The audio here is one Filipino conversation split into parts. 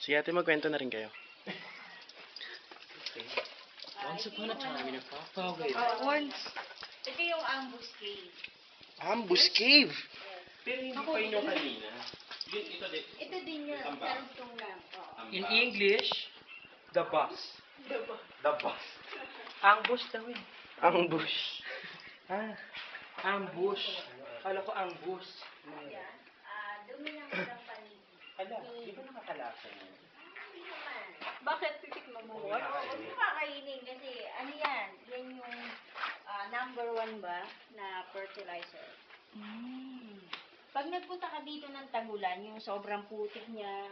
Sige ate, magkwento na rin kayo. Once upon a time in a far away. Once. Ito yung ambush cave. Ambush cave! Pero hindi pa yun yung kanina. Ito din. Ito din yun. Sarugtong lang. Oo. In English, the bus. The bus. Ambush daw eh. Ambush. Ambush. Kala ko ambush. Yan. Dumi ng walang panig. Hala, di ba nakakalasa mo? Hindi naman. Bakit titikman mo? Oo, huwag mo kakainin kasi ano yan? Yan yung number 1 ba na fertilizer. Pag nagpunta ka dito ng Tagulan, yung sobrang putik niya,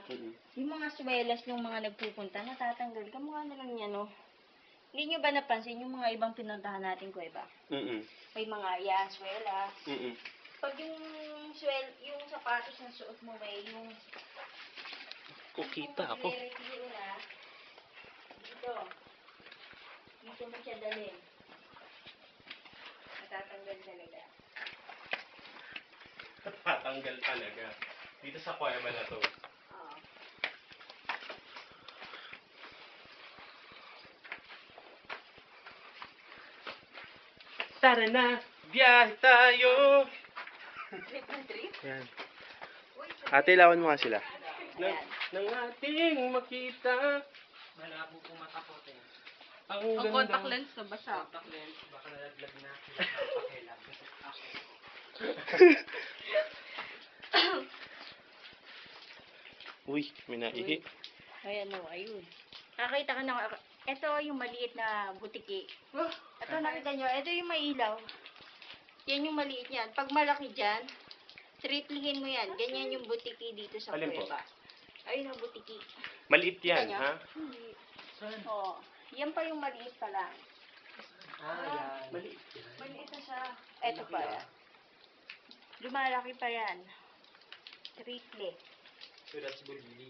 yung mga swelas yung mga nagpupunta, natatanggal. Kamukha na lang niya, no? Hindi nyo ba napansin yung mga ibang pinuntahan natin kuweba? May mga swelas. Pag yung yung sapatos na suot mo ba, yung Kukita ako. retiro na, dito mo siya dalhin. Natatanggal talaga. Tatanggal talaga. Dito sa kuweba na to. Oo. Tara na, biyahe tayo. Trip and trip? Yan. Ate, lawan mo nga sila. Nang ating makita. Malabo po mata ko. Ang Ang contact lens na basa. Contact lens, baka nalaglag na. Pakilag. Uy, may naihi. Ayan o, ayun. Nakakita ka na, ito yung maliit na butiki. Ito nakita nyo, ito yung mailaw. Yan yung maliit yan. Pag malaki dyan, triplihin mo yan. Ganyan yung butiki dito sa Alin po? kuweba. Ayun ang butiki. Maliit yan, Kita nyo? ha? Hindi. Oo. Yan pa yung maliit pa lang. Yan. Maliit. Maliit na siya. Ito pa. Lumalaki pa yan. Triple. So that's bulili.